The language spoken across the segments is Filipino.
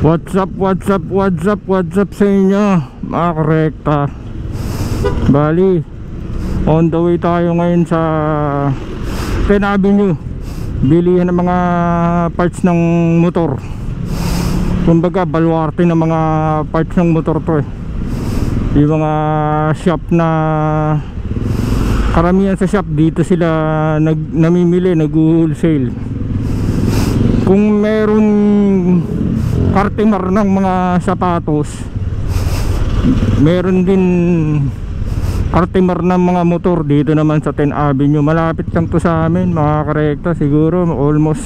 What's up sa inyo mga karekta. Bali, on the way tayo ngayon sa 10 Avenue. Bilihan ng mga parts ng motor. Kumbaga baluarte ng mga parts ng motor to eh. Yung mga shop na karamihan sa shop dito sila namimili, nag-wholesale. Kung meron customer ng mga sapatos, meron din customer ng mga motor dito naman sa 10 Avenue. Malapit lang to sa amin mga karekta. Siguro almost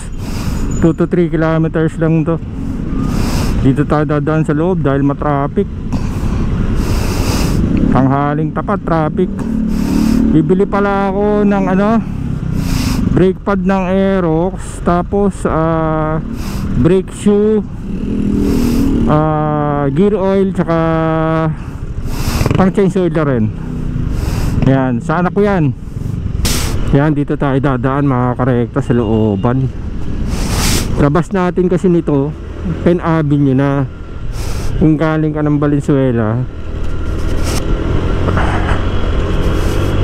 2 to 3 kilometers lang to. Dito tayo dadaan sa loob dahil matraffic. Tanghaling tapat traffic. Bibili pala ako ng brake pad ng Aerox, tapos brake shoe, gear oil, tsaka pang change oil na rin. Yan, sa anak ko yan. Yan, dito tayo dadaan mga karekta sa looban. Labas natin kasi nito 10 Avenue na. Kung galing ka ng Valenzuela,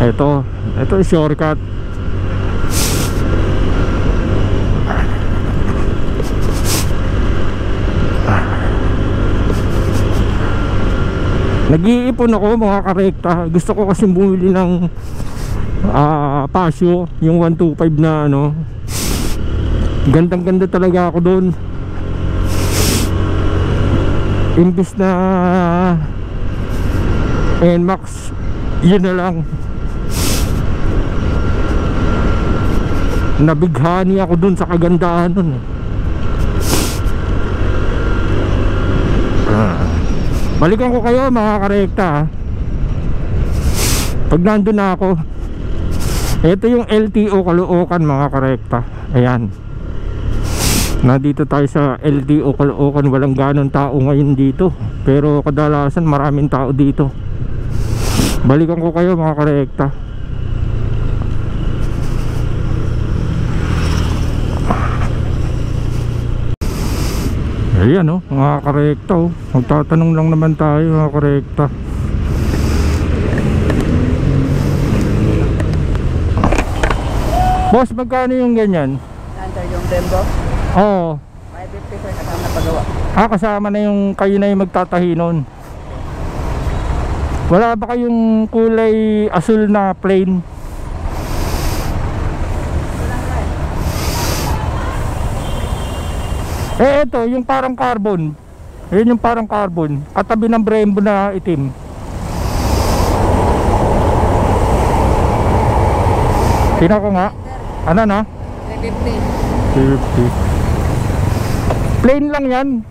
ito yung shortcut. Nag-iipon ako mga karekta. Gusto ko kasi bumili ng Pasio, yung 125 na Gandang ganda talaga ako doon. Imbis na NMAX, yun na lang. Nabighani ako doon sa kagandahan doon. Balikan ko kayo mga karekta pag nandun na ako. Ito yung LTO Caloocan mga karekta. Ayan, nandito tayo sa LTO Caloocan. Walang ganong tao ngayon dito, pero kadalasan maraming tao dito. Balikan ko kayo mga karekta. Ayan mga karekta magtatanong lang naman tayo mga karekta. Boss, magkano yung ganyan? Under yung Brembo? Oo. 550 sir, kasama na pagawa. Kasama na yung kayo na yung magtatahi nun. Wala ba kayong kulay asul na plain? Ito, yung parang carbon. Yun yung parang carbon, katabi ng Brembo na itim. Tingnan ko nga. Ano na? 350. Plain lang yan.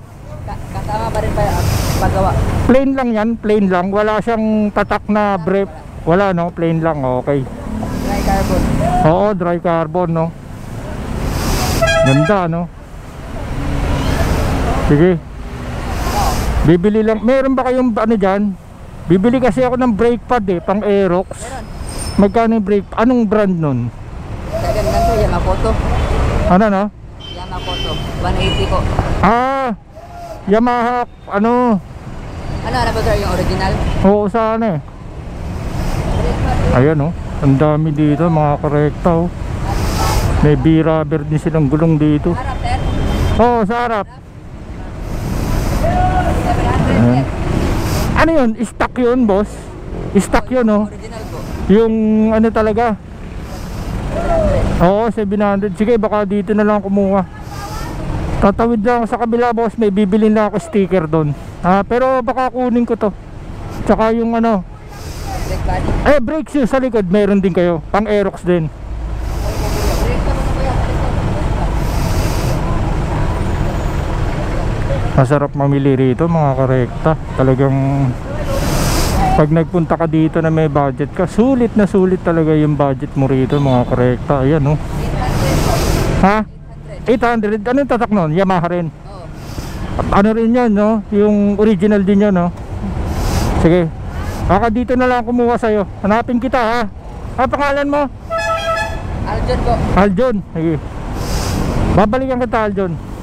Kasama ba rin ba pagawa? Plain lang yan, plain lang. Wala siyang tatak na brake. Wala plain lang, okay. Dry carbon. Oo, dry carbon Ganda Sige. Bibili lang. Meron ba kayong dyan? Bibili kasi ako ng brake pad pang Aerox. Meron. Magkano yung brake? Anong brand nun? Second ganito, Yamamoto. Ano Yamamoto, 180 po. Yamaha, Ano ba sir, yung original? Oo, sana Ayan ang dami dito mga karekta May B-rubber din silang gulong dito. Harap sir? Oo, sa harap. Ano yun? Stock yun, boss? Stock yun, Original po. Yung talaga? Oo, 700. Sige, baka dito na lang kumuha. Tatawid lang sa kabila, boss. May bibili na ako sticker doon. Pero baka kunin ko to. Tsaka yung Brake body. brake shoes sa likod. Meron din kayo. Pang Aerox din. Masarap mamili rito mga karekta. Talagang pag nagpunta ka dito na may budget ka, sulit na sulit talaga yung budget mo rito mga karekta. Ayan 800. Anong tatak nun? Yamaha rin. Ano rin yan yung original din yan Sige, baka dito na lang kumuha sa'yo. Hanapin kita pangalan mo? Aljon po. Aljon. Sige, babalikan kita Aljon.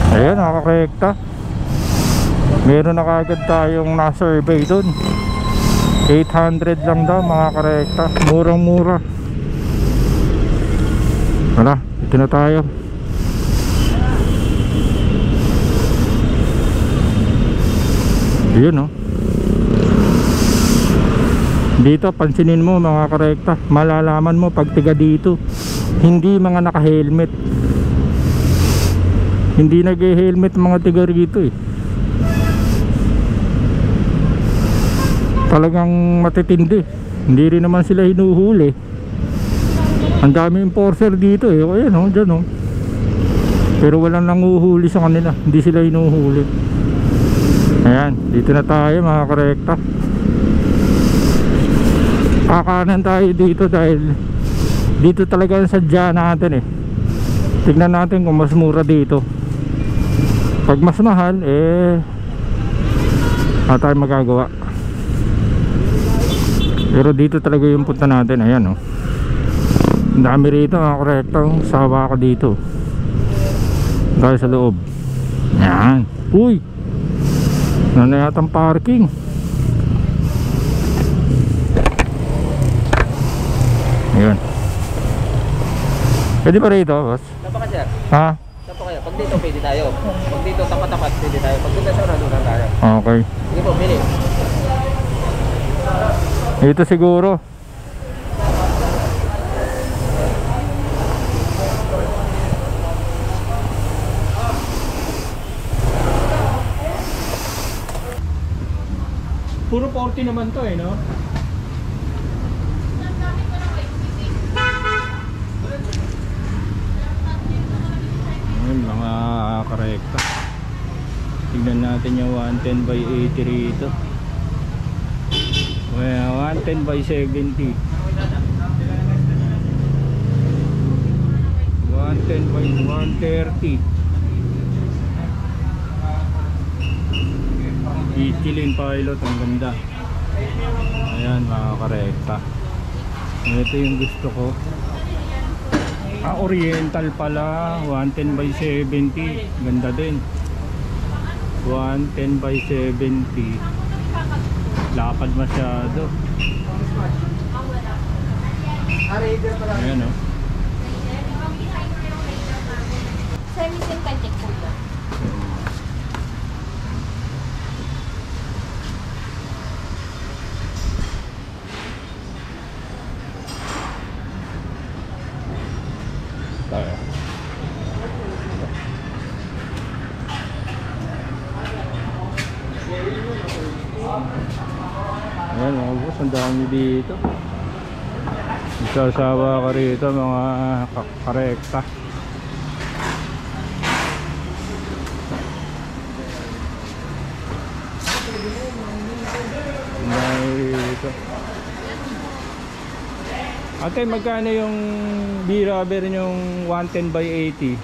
Ayan, nakarekta. Meron na kagad tayong na-survey dun. 800 lang daw mga karekta. Murang mura. Wala, ito na tayo. Yun oh. Dito pansinin mo mga karekta, malalaman mo pag tiga dito. Hindi mga naka-helmet. Hindi nag-helmet mga tiga rito eh. Talagang matitindi. Hindi rin naman sila hinuhuli. Ang dami enforcer dito eh. Ayan oh, dyan oh. Pero walang nanguhuli sa kanila. Hindi sila hinuhuli. Ayan, dito na tayo mga karekta. Kakanan tayo dito dahil dito talaga ang sadya natin eh. Tignan natin kung mas mura dito. Pag mas mahal eh wala tayong magagawa. Pero dito talaga yung punta natin. Ayan oh. Ang dami rito mga karekta. Sawa ako dito dahil sa loob. Ayan. Uy, ano na yatang parking. Ayan. Pwede pa rito boss? Saan pa ka, sir? Ha? Saan pa kayo? Pag dito, pwede tayo. Pag dito, tapat-tapat, pwede tayo. Pag dito, sa una tayo. Okay. Sige po, pili. Ito siguro. Puro 40 naman to eh, no? Ayun, mga karekta. Tignan natin yung 110 by 80 rito. Well, 110 by 70. 110 by 130. Michelin Pilot, ang ganda. Ayan mga karekta. Ito yung gusto ko. Oriental pala. 110 by 70. Ganda din. 110 by 70. Lapad masyado. Ayan o. Semi-synthetic po yun. Tayo. Ayan mga boss, ang dami dito. Isasawa ka rito mga karekta. Ang dami dito. Ate, magkano yung B-rubber yung 110 by 80?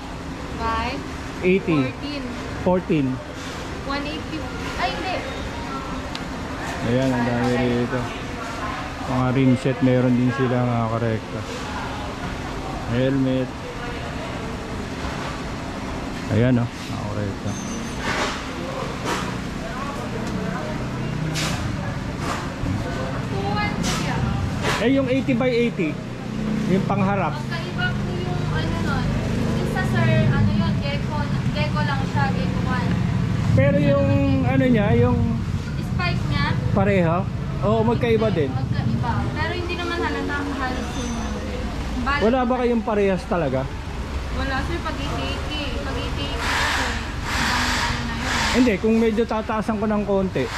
5, 80. 14. 180. Ay, hindi. Ayan, ang dami rito. Mga rim set meron din sila mga karekta. Helmet. Ayan o, mga karekta. Eh yung 80 by 80, yung pangharap. Magkaiba po yung ano nun. Yung sa sir, ano yun, gecko lang siya, gecko 1. Pero yung ano niya, yung Spike niya, pareha, oo, magkaiba din. magkaiba. Pero hindi naman halata halos yung Wala ba kayong parehas talaga? Wala sir, pag itiki. Pag itiki kasi, ano na yun. Hindi, kung medyo tataasan ko ng konti, 100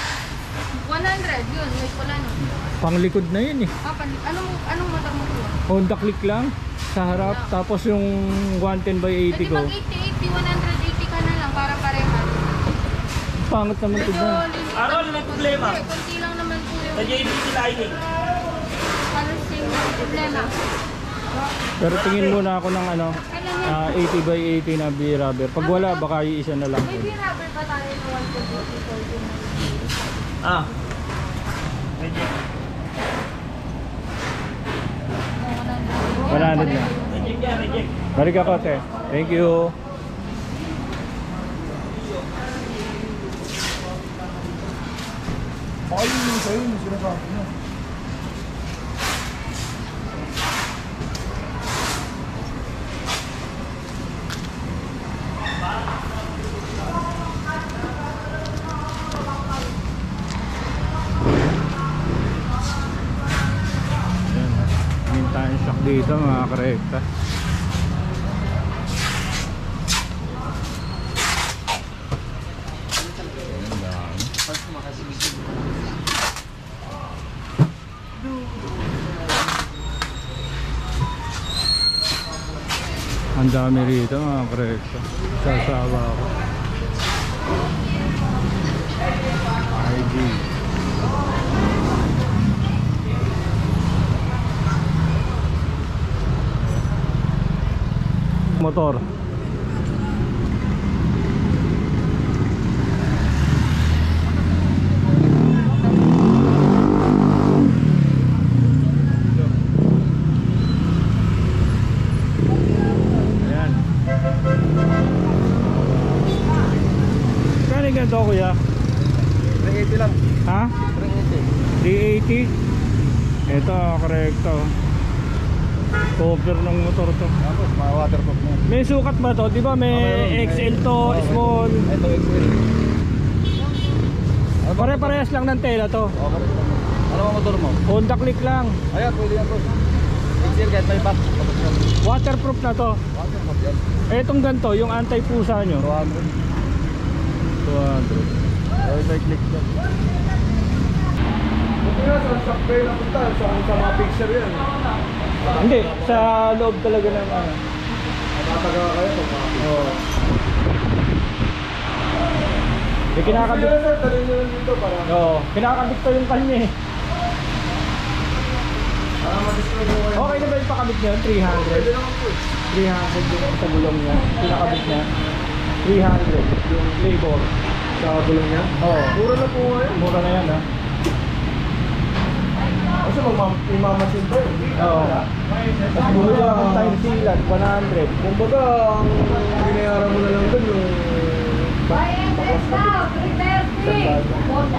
yun, wait ko lang. panglikod na yun eh. Anong motor mo po? Honda Click lang sa harap, tapos yung 110 by 80 Kasi ko. pag 80, 180 ka na lang para parehas. Pangit naman ito ba? Aron, may problema. Kunti lang naman po yung... JBC lining. Halos yung problema. Pero tingin muna ako ng ano, Kailan yan? 80 by 80 na B-rubber. Pag wala, baka yung isa na lang. May B-rubber ba tayo na 140? Ah. Mananod na. Balik ako, te. Thank you. Baka yun yung sa'yo, yung sinasabi niya. Mintahan shock dito mga karekta. Ang dami rito mga karekta. Sasawa ako. ID. Motor. Ayan. Kano ganito kuya? 380 lang. Ha? 380. 380. Ito korekto. Cover ng motor to. Tapos, mga waterproof na. May sukat ba to? Di ba may XL to, small. Ito XL. Pare-parehas lang ng tela to. Okay. Ano ang motor mo? Honda Click lang. Ayan, pwede yan bro. XL kahit may back. Waterproof na to. Waterproof yan. Etong ganito, yung anti-pusa nyo. 200. 200. Ay, may click yan. Buti nga, sa shockbay na punta. Sa mga picture yan. Hindi, sa loob talaga ng ano. Matataga kayo kung mga picture. Oo. Eh, kinakabit. Sige, sir, dali nyo lang dito para Oo, kinakabit ko yung kanya eh. ma-destroy mo kayo. Okay na ba yung pakabit niya? 300. Pwede naman po. 300 yung sa gulong niya. Pinakabit niya. 300 yung labor. Sa gulong niya? Oo. Mura na po ngayon. Mura na yan ha. Kasi imamasin pa yun. Oo. Tapos bumili ako ng tire sealant, 100. Kumbaga, ang binayaran mo na lang dun yung baklas na dun.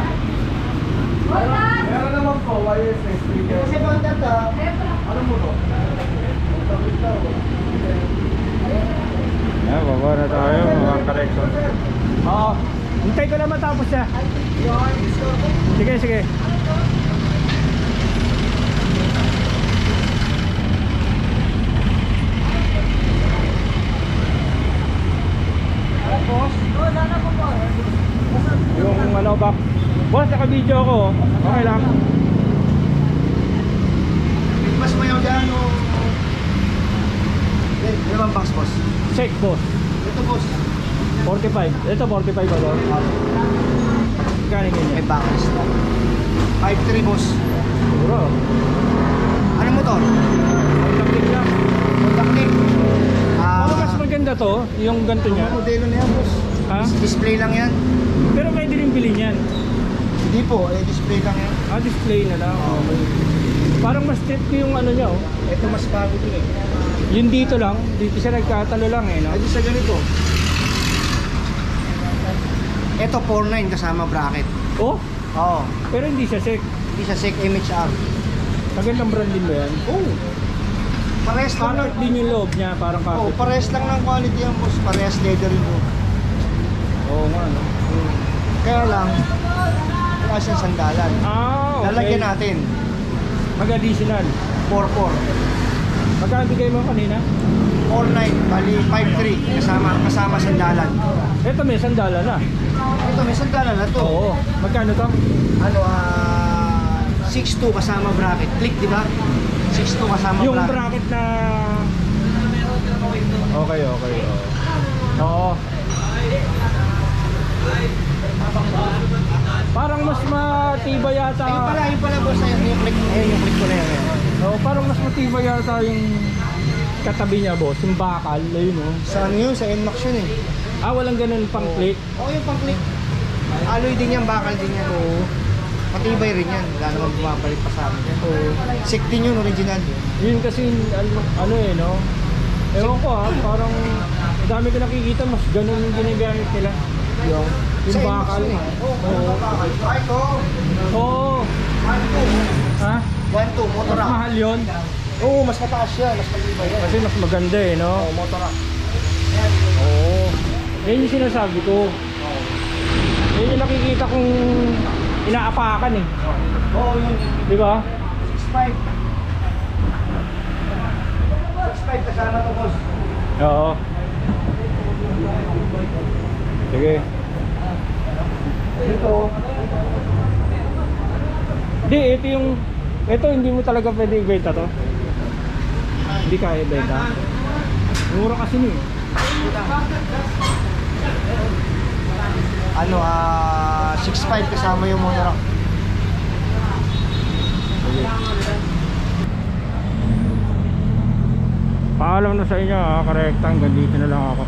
Meron naman po, YSS. Kasi banda ta, ano mo to? Yan, baba na tayo mga correction. Oo. Hintay ko na matapos siya. Sige, sige. Yung ano ba? Boss, naka-video ako. Okay lang. Mas mayaw dyan o... Ano bang box, boss? Check, boss. Ito, boss. 45. Ito 45 ba to? Galing May ganyan. box na. 5.3, boss. Siguro. Ano mo to? Ang click lang. Contact link. Ano mas maganda to? Yung ganito niya? Modelo na yan, boss. Ha? Display lang yan. Pero pwede rin bilhin yan. Hindi po, display lang yan. Ah, display na lang. Okay. Parang mas trip ko yung ano niya oh. Ito mas bago din eh. Yung dito lang. Dito siya nagkatalo lang eh no? Ito sa ganito. Ito 4.9 kasama bracket. Oh? Oo. Pero hindi siya sec. Hindi siya SEC MHR. Magandang brand din ba yan? Oh. Parehas lang Carpet ng... din yung loob niya. Parang Oh, carpet. parehas lang ng quality yan, boss. Parehas leather yun. Oo nga no? Kaya lang, wala siyang sandalan. Ah, okay. Lalagyan natin. Mag-additional. 4.4. Magkano bigay mo kanina? 4.9, bali 5.3 kasama sandalan. Ito may sandala na. Ito may sandalan na to. Oo. Magkano to? Ano 6.2 kasama bracket. Click, di ba? 6.2 kasama Yung bracket. bracket na... Okay, okay. Oo. Parang mas matibay yata. Ayun pala boss, yung click, yung click ko na yan. Oo, parang mas matibay yata yung katabi niya, boss. Yung bakal, ayun oh. Sa ano yun? Sa NMAX yun eh. Ah, walang ganun pang click. Oo, yung pang click. Alloy din yan, bakal din yan. Oo. Matibay rin yan. Wala naman bumabalik pa sa amin. Oo. SEC din yun, original. Yun kasi ano eh, no? Ewan ko parang dami ko nakikita mas ganun yung ginagamit nila. Yung bakal. Oo, bakal. Ay, ito. Oo. 1.2. Ha? 1.2, motor Mas rack. mahal yun. Oo, mas mataas yan. Mas matibay yan. Kasi mas maganda eh, no? Oo, motor rack. Oo. Yan yung sinasabi ko. Yan yung nakikita kong inaapakan eh. Oo, yun. Di ba? 6.5. 6.5 kasama to, boss. Oo. Sige. Ito. Hindi, ito yung... Ito hindi mo talaga pwede ibenta to. Hindi kaya ibenta. Mura kasi ni. Ano, 6.5 kasama yung motor rack. Paalam na sa inyo ha, Karekta. Hanggang dito na lang ako.